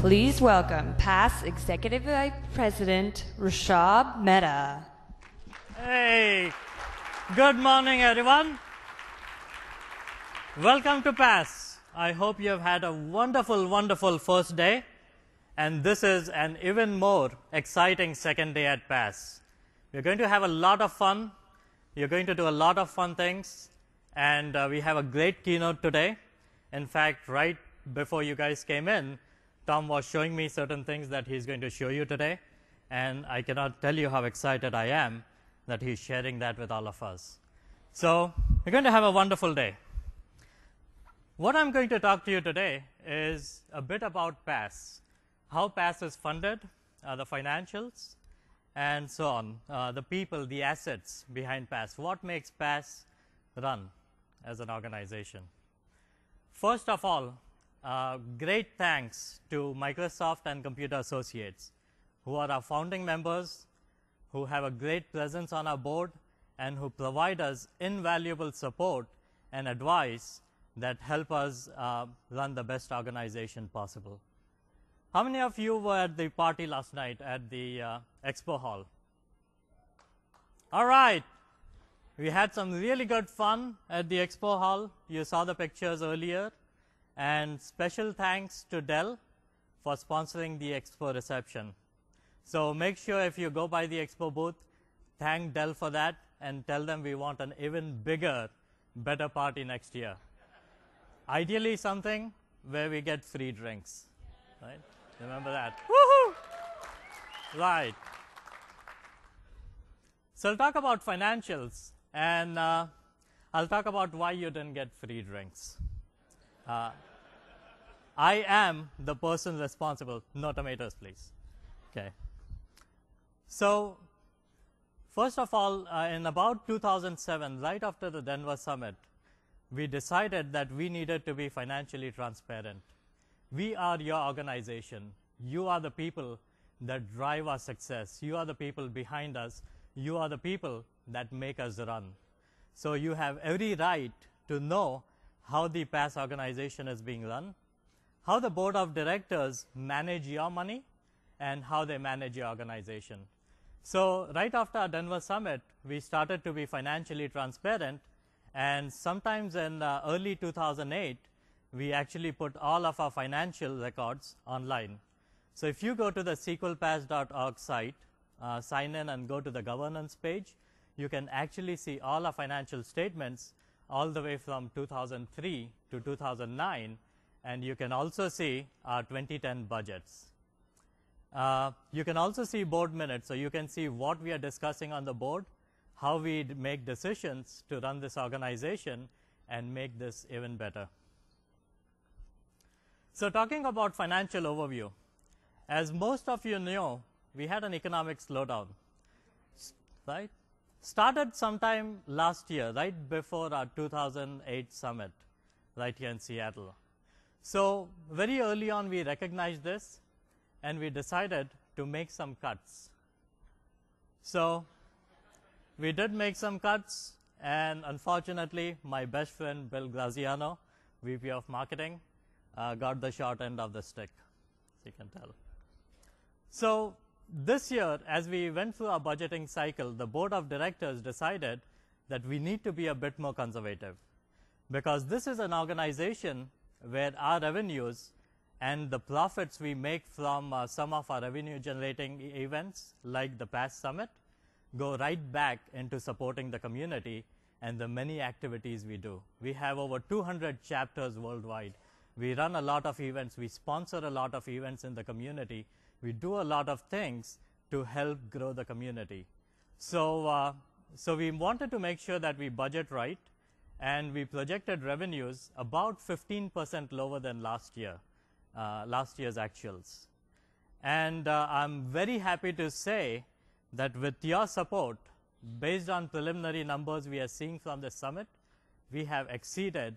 Please welcome past Executive Vice President Rushabh Mehta. Hey, good morning everyone. Welcome to PASS. I hope you have had a wonderful first day, and this is an even more exciting second day at PASS. We're going to have a lot of fun. You're going to do a lot of fun things, and we have a great keynote today. In fact, right before you guys came in, Tom was showing me certain things that he's going to show you today, and I cannot tell you how excited I am that he's sharing that with all of us. So we're going to have a wonderful day. What I'm going to talk to you today is a bit about PASS, how PASS is funded, the financials, and so on, the people, the assets behind PASS, what makes PASS run as an organization. First of all, great thanks to Microsoft and Computer Associates, who are our founding members, who have a great presence on our board, and who provide us invaluable support and advice that help us run the best organization possible. How many of you were at the party last night at the Expo Hall? All right. We had some really good fun at the Expo Hall. You saw the pictures earlier. And special thanks to Dell for sponsoring the Expo reception. So make sure if you go by the Expo booth, thank Dell for that and tell them we want an even bigger, better party next year. Ideally something where we get free drinks, right? Remember that. Woohoo! Right. So I'll talk about financials, and I'll talk about why you didn't get free drinks. I am the person responsible. No tomatoes, please. Okay. So first of all, in about 2007, right after the Denver summit, we decided that we needed to be financially transparent. We are your organization. You are the people that drive our success. You are the people behind us. You are the people that make us run. So you have every right to know how the PASS organization is being run, how the board of directors manage your money, and how they manage your organization. So right after our Denver summit, we started to be financially transparent, and sometimes in early 2008, we actually put all of our financial records online. So if you go to the sequelpass.org site, sign in and go to the governance page, you can actually see all our financial statements all the way from 2003 to 2009, and you can also see our 2010 budgets. You can also see board minutes, so you can see what we are discussing on the board, how we make decisions to run this organization and make this even better. So talking about financial overview, as most of you know, we had an economic slowdown, right? Started sometime last year, right before our 2008 summit, right here in Seattle. So very early on, we recognized this, and we decided to make some cuts. So we did make some cuts, and unfortunately, my best friend, Bill Graziano, VP of Marketing, got the short end of the stick, as you can tell. So this year, as we went through our budgeting cycle, the board of directors decided that we need to be a bit more conservative, because this is an organization where our revenues and the profits we make from some of our revenue generating events like the PASS Summit go right back into supporting the community and the many activities we do. We have over 200 chapters worldwide. We run a lot of events. We sponsor a lot of events in the community. We do a lot of things to help grow the community. So we wanted to make sure that we budget right, and we projected revenues about 15% lower than last year's actuals. And I'm very happy to say that with your support, based on preliminary numbers we are seeing from the summit, we have exceeded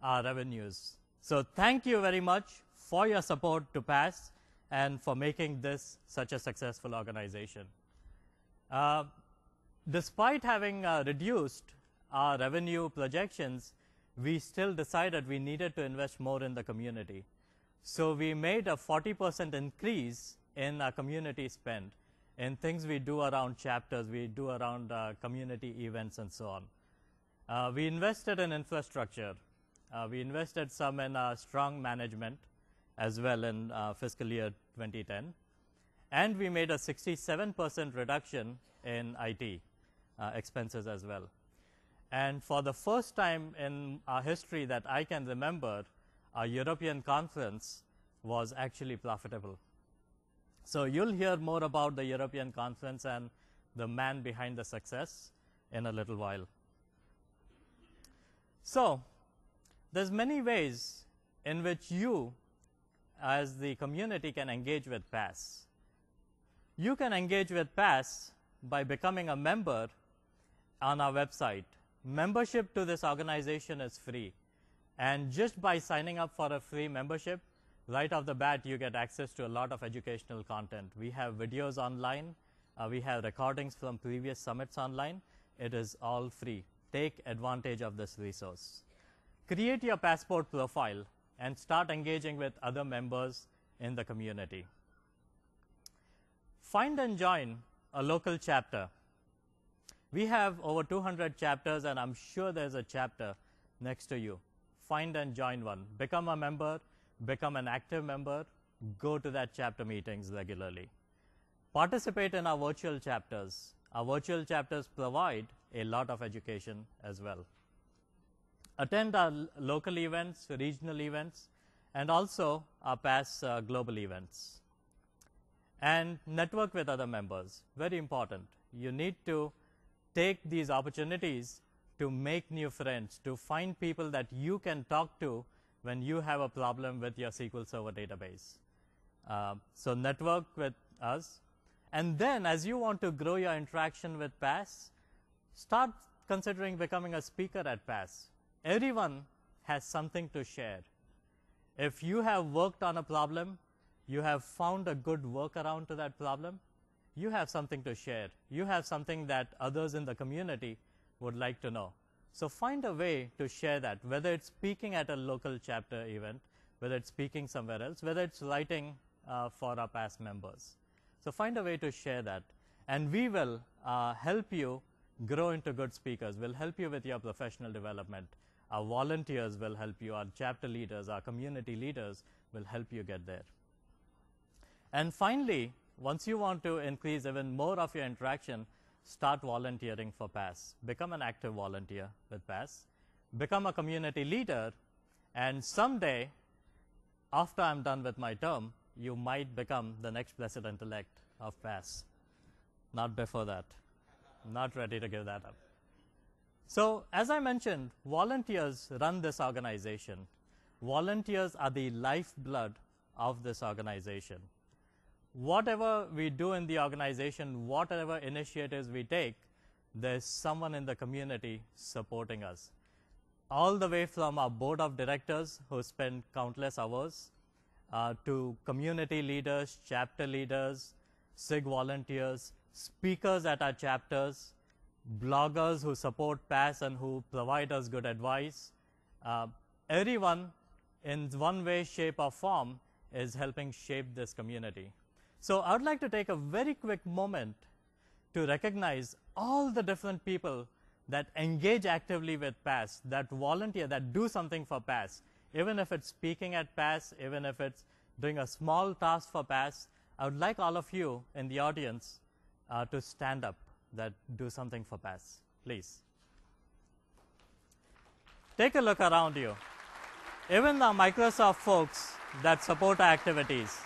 our revenues. So thank you very much for your support to PASS and for making this such a successful organization. Despite having reduced our revenue projections, we still decided we needed to invest more in the community. So we made a 40% increase in our community spend in things we do around chapters, we do around community events and so on. We invested in infrastructure. We invested some in strong management as well in fiscal year 2010. And we made a 67% reduction in IT expenses as well. And for the first time in our history that I can remember, our European conference was actually profitable. So you'll hear more about the European conference and the man behind the success in a little while. So there's many ways in which you as the community can engage with PASS. You can engage with PASS by becoming a member on our website. Membership to this organization is free. And just by signing up for a free membership, right off the bat, you get access to a lot of educational content. We have videos online. We have recordings from previous summits online. It is all free. Take advantage of this resource. Create your Passport profile and start engaging with other members in the community. Find and join a local chapter. We have over 200 chapters, and I'm sure there's a chapter next to you. Find and join one. Become a member, become an active member, go to that chapter meetings regularly. Participate in our virtual chapters. Our virtual chapters provide a lot of education as well. Attend our local events, regional events, and also our PASS global events. And network with other members, very important. You need to take these opportunities to make new friends, to find people that you can talk to when you have a problem with your SQL Server database. So network with us. And then as you want to grow your interaction with PASS, start considering becoming a speaker at PASS. Everyone has something to share. If you have worked on a problem, you have found a good workaround to that problem, you have something to share. You have something that others in the community would like to know. So find a way to share that, whether it's speaking at a local chapter event, whether it's speaking somewhere else, whether it's writing for our PASS members. So find a way to share that. And we will help you grow into good speakers. We'll help you with your professional development. Our volunteers will help you. Our chapter leaders, our community leaders will help you get there. And finally, once you want to increase even more of your interaction, start volunteering for PASS. Become an active volunteer with PASS. Become a community leader. And someday, after I'm done with my term, you might become the next president-elect of PASS. Not before that. Not ready to give that up. So as I mentioned, volunteers run this organization. Volunteers are the lifeblood of this organization. Whatever we do in the organization, whatever initiatives we take, there's someone in the community supporting us. All the way from our board of directors who spend countless hours to community leaders, chapter leaders, SIG volunteers, speakers at our chapters, bloggers who support PASS and who provide us good advice. Everyone in one way, shape or form is helping shape this community. So I would like to take a very quick moment to recognize all the different people that engage actively with PASS, that volunteer, that do something for PASS. Even if it's speaking at PASS, even if it's doing a small task for PASS, I would like all of you in the audience to stand up that do something for PASS, please. Take a look around you. Even the Microsoft folks that support our activities,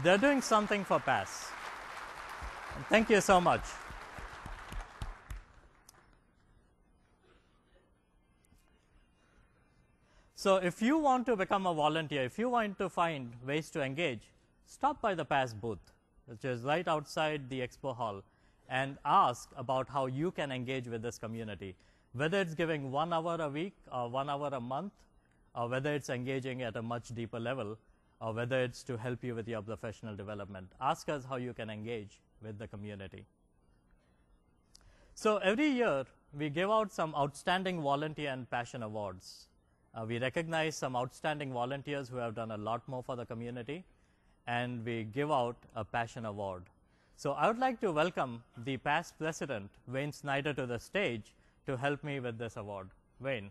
they're doing something for PASS. And thank you so much. So if you want to become a volunteer, if you want to find ways to engage, stop by the PASS booth, which is right outside the expo hall, and ask about how you can engage with this community, whether it's giving 1 hour a week or 1 hour a month, or whether it's engaging at a much deeper level, or whether it's to help you with your professional development. Ask us how you can engage with the community. So every year, we give out some outstanding volunteer and passion awards. We recognize some outstanding volunteers who have done a lot more for the community, and we give out a passion award. So I would like to welcome the past president, Wayne Snyder, to the stage to help me with this award. Wayne.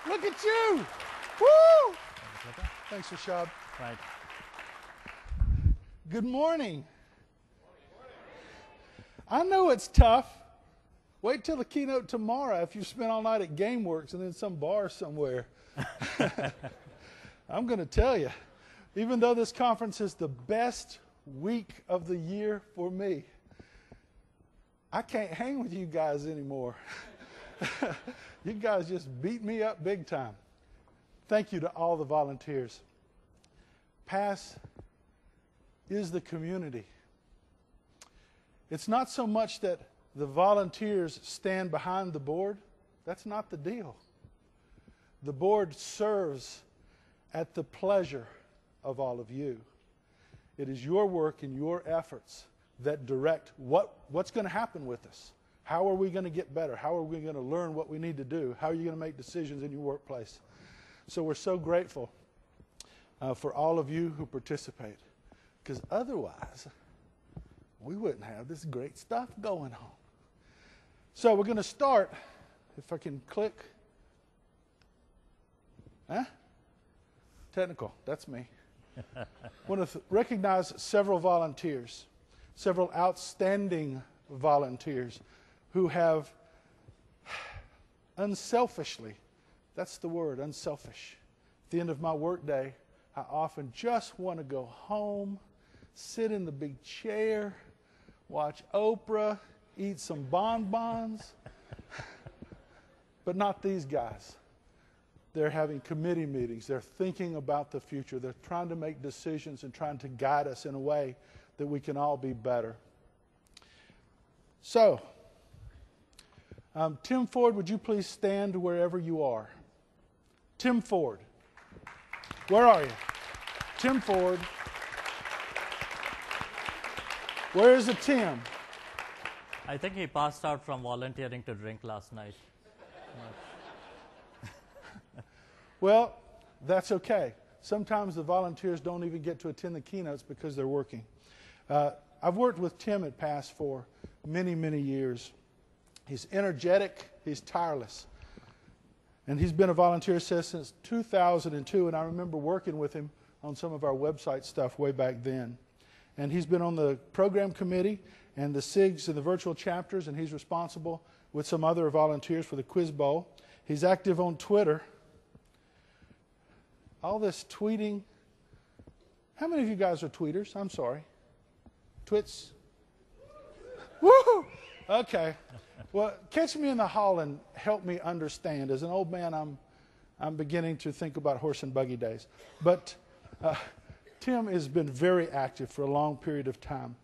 Look at you! Woo! Thanks, Rushabh. Right. Good morning. I know it's tough. Wait till the keynote tomorrow if you spent all night at GameWorks and then some bar somewhere. I'm going to tell you, even though this conference is the best week of the year for me, I can't hang with you guys anymore. You guys just beat me up big time. Thank you to all the volunteers. PASS is the community. It's not so much that the volunteers stand behind the board. That's not the deal. The board serves at the pleasure of all of you. It is your work and your efforts that direct what's going to happen with us. How are we going to get better? How are we going to learn what we need to do? How are you going to make decisions in your workplace? So we're so grateful for all of you who participate, because otherwise we wouldn't have this great stuff going on. So we're going to start, if I can click. Technical, that's me. I want to recognize several volunteers, several outstanding volunteers who have unselfishly, that's the word, unselfish. At the end of my workday, I often just want to go home, sit in the big chair, watch Oprah, eat some bonbons. But not these guys. They're having committee meetings. They're thinking about the future. They're trying to make decisions and trying to guide us in a way that we can all be better. So, Tim Ford, would you please stand wherever you are? Tim Ford. Where are you? Tim Ford. Where is the Tim? I think he passed out from volunteering to drink last night. Well, that's okay. Sometimes the volunteers don't even get to attend the keynotes because they're working. I've worked with Tim at PASS for many, many years. He's energetic. He's tireless. And he's been a volunteer since 2002, and I remember working with him on some of our website stuff way back then. And he's been on the program committee and the SIGs and the virtual chapters, and he's responsible with some other volunteers for the Quiz Bowl. He's active on Twitter. All this tweeting. How many of you guys are tweeters? I'm sorry. Twits? Woo! Okay. Well, catch me in the hall and help me understand. As an old man, I'm beginning to think about horse and buggy days. But Tim has been very active for a long period of time.